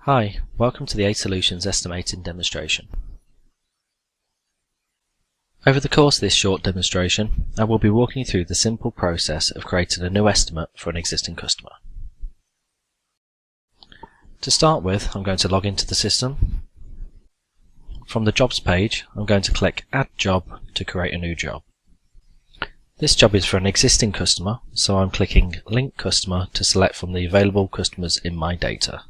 Hi, welcome to the A-Solutions Estimating demonstration. Over the course of this short demonstration, I will be walking you through the simple process of creating a new estimate for an existing customer. To start with, I'm going to log into the system. From the Jobs page, I'm going to click Add Job to create a new job. This job is for an existing customer, so I'm clicking Link Customer to select from the available customers in my data.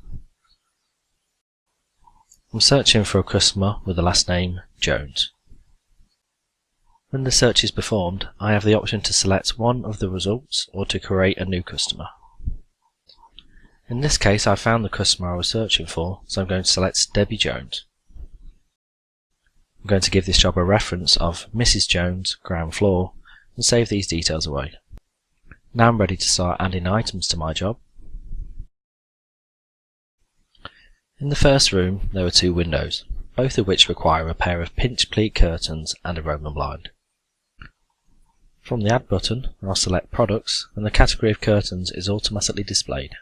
I'm searching for a customer with the last name Jones. When the search is performed, I have the option to select one of the results or to create a new customer. In this case, I found the customer I was searching for, so I'm going to select Debbie Jones. I'm going to give this job a reference of Mrs. Jones, ground floor, and save these details away. Now I'm ready to start adding items to my job. In the first room there are two windows, both of which require a pair of pinch pleat curtains and a Roman blind. From the Add button, I'll select Products and the category of curtains is automatically displayed.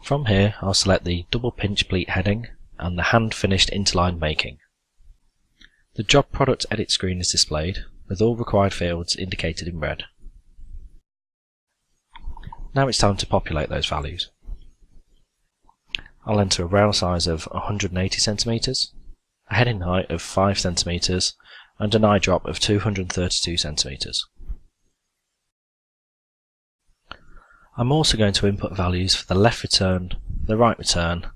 From here I'll select the double pinch pleat heading and the hand finished interline making. The Job Product Edit screen is displayed with all required fields indicated in red. Now it's time to populate those values. I'll enter a rail size of 180 cm, a heading height of 5 cm, and an eye drop of 232 cm. I'm also going to input values for the left return, the right return,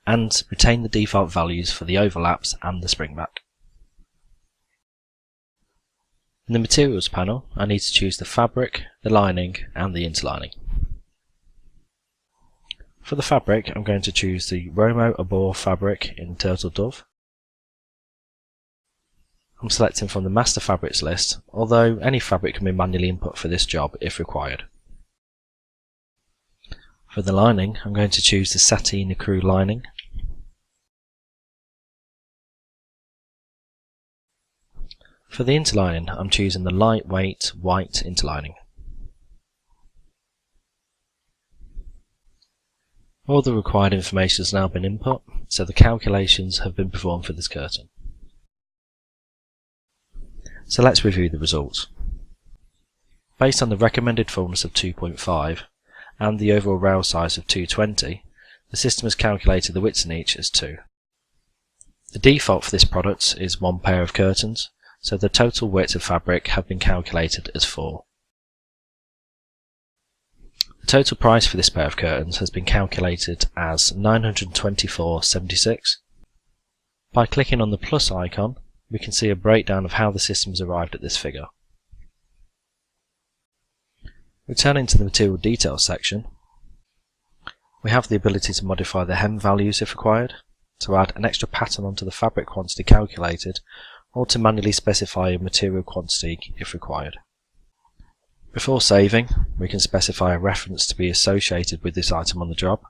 and retain the default values for the overlaps and the springback. In the Materials panel, I need to choose the fabric, the lining, and the interlining. For the fabric, I'm going to choose the Romo Abor fabric in Turtle Dove. I'm selecting from the Master Fabrics list, although any fabric can be manually input for this job if required. For the lining, I'm going to choose the Sateen Ecru lining. For the interlining, I'm choosing the lightweight white interlining. All the required information has now been input, so the calculations have been performed for this curtain. So let's review the results. Based on the recommended fullness of 2.5 and the overall rail size of 220, the system has calculated the widths in each as 2. The default for this product is 1 pair of curtains, so the total width of fabric have been calculated as 4. The total price for this pair of curtains has been calculated as $924.76. By clicking on the plus icon, we can see a breakdown of how the system has arrived at this figure. Returning to the Material Details section, we have the ability to modify the hem values if required, to add an extra pattern onto the fabric quantity calculated, or to manually specify a material quantity if required. Before saving, we can specify a reference to be associated with this item on the job.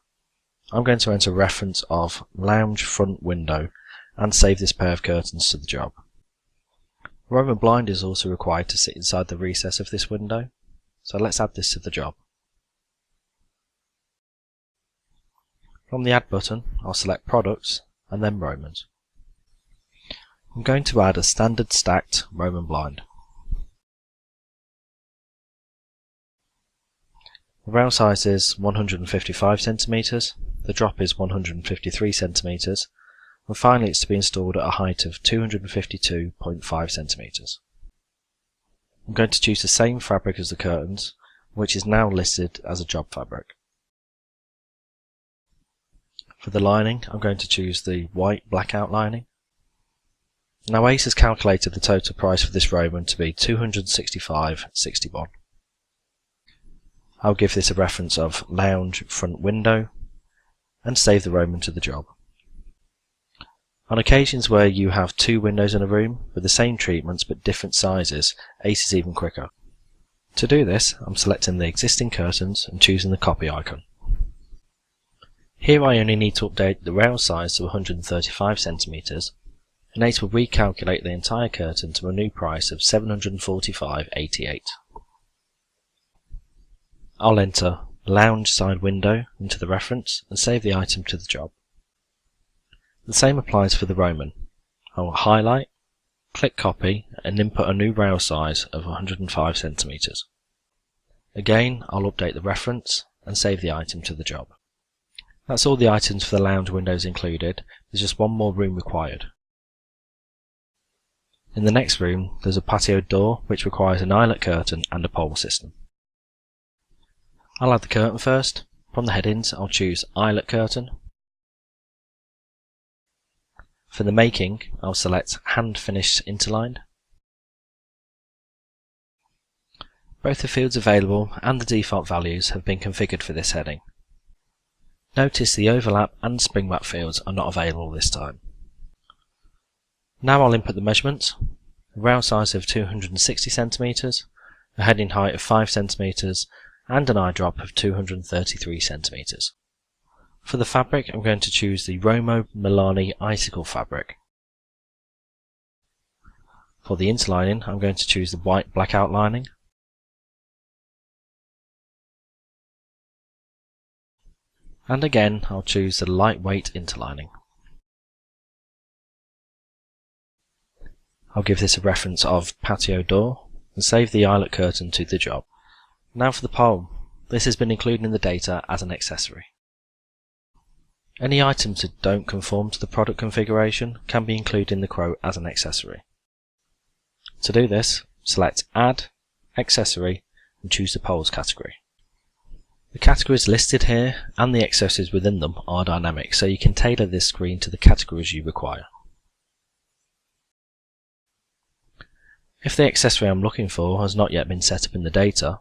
I'm going to enter a reference of lounge front window and save this pair of curtains to the job. A Roman blind is also required to sit inside the recess of this window, so let's add this to the job. From the Add button, I'll select Products and then Romans. I'm going to add a standard stacked Roman blind. The rail size is 155 cm, the drop is 153 cm, and finally it's to be installed at a height of 252.5 cm. I'm going to choose the same fabric as the curtains, which is now listed as a job fabric. For the lining, I'm going to choose the white blackout lining. Now ACE has calculated the total price for this Roman to be $265.61. I'll give this a reference of lounge front window and save the Roman to the job. On occasions where you have two windows in a room with the same treatments but different sizes, ACE is even quicker. To do this, I'm selecting the existing curtains and choosing the copy icon. Here I only need to update the rail size to 135 cm, and ACE will recalculate the entire curtain to a new price of $745.88. I'll enter lounge side window into the reference and save the item to the job. The same applies for the Roman. I will highlight, click copy and input a new rail size of 105 cm. Again, I'll update the reference and save the item to the job. That's all the items for the lounge windows included. There's just one more room required. In the next room, there's a patio door which requires an eyelet curtain and a pole system. I'll add the curtain first. From the headings, I'll choose eyelet curtain. For the making, I'll select hand finished interlined. Both the fields available and the default values have been configured for this heading. Notice the overlap and spring wrap fields are not available this time. Now I'll input the measurements: a rail size of 260 cm, a heading height of 5 cm, and an eye drop of 233 cm. For the fabric, I'm going to choose the Romo Milani Icicle fabric. For the interlining, I'm going to choose the white black outlining. And again, I'll choose the lightweight interlining. I'll give this a reference of patio door and save the eyelet curtain to the job. Now for the pole. This has been included in the data as an accessory. Any items that don't conform to the product configuration can be included in the quote as an accessory. To do this, select Add, Accessory and choose the poles category. The categories listed here and the accessories within them are dynamic, so you can tailor this screen to the categories you require. If the accessory I'm looking for has not yet been set up in the data,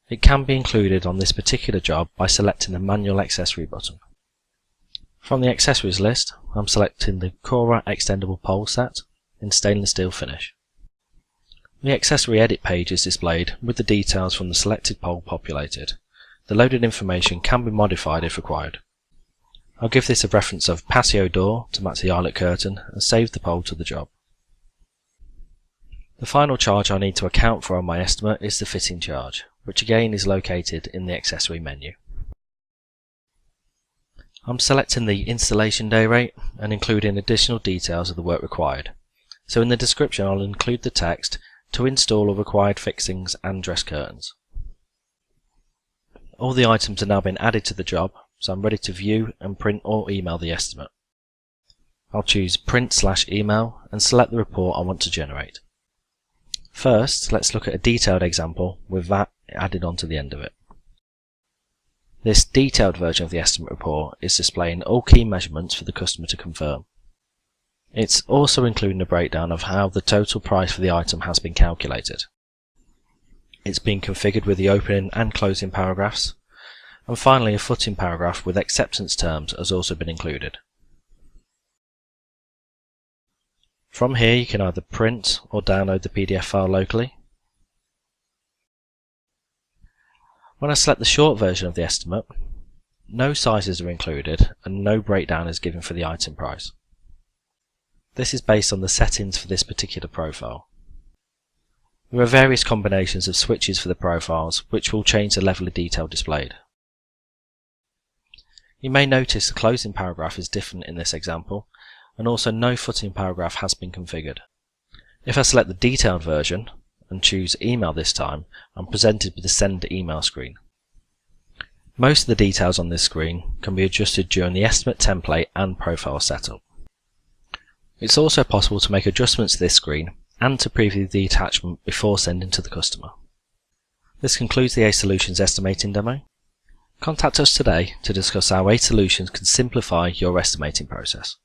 it can be included on this particular job by selecting the Manual Accessory button. From the accessories list, I'm selecting the Cora extendable pole set in stainless steel finish. The accessory edit page is displayed with the details from the selected pole populated. The loaded information can be modified if required. I'll give this a reference of patio door to match the eyelet curtain and save the pole to the job. The final charge I need to account for on my estimate is the fitting charge, which again is located in the accessory menu. I'm selecting the installation day rate and including additional details of the work required. So in the description I'll include the text to install all required fixings and dress curtains. All the items have now been added to the job, so I'm ready to view and print or email the estimate. I'll choose Print/Email and select the report I want to generate. First, let's look at a detailed example with that added onto the end of it. This detailed version of the estimate report is displaying all key measurements for the customer to confirm. It's also including a breakdown of how the total price for the item has been calculated. It's been configured with the opening and closing paragraphs, and finally a footing paragraph with acceptance terms has also been included. From here you can either print or download the PDF file locally. When I select the short version of the estimate, no sizes are included and no breakdown is given for the item price. This is based on the settings for this particular profile. There are various combinations of switches for the profiles which will change the level of detail displayed. You may notice the closing paragraph is different in this example, and also no footing paragraph has been configured. If I select the detailed version and choose email this time, I'm presented with the send email screen. Most of the details on this screen can be adjusted during the estimate template and profile setup. It's also possible to make adjustments to this screen and to preview the attachment before sending to the customer. This concludes the A Solutions estimating demo. Contact us today to discuss how A Solutions can simplify your estimating process.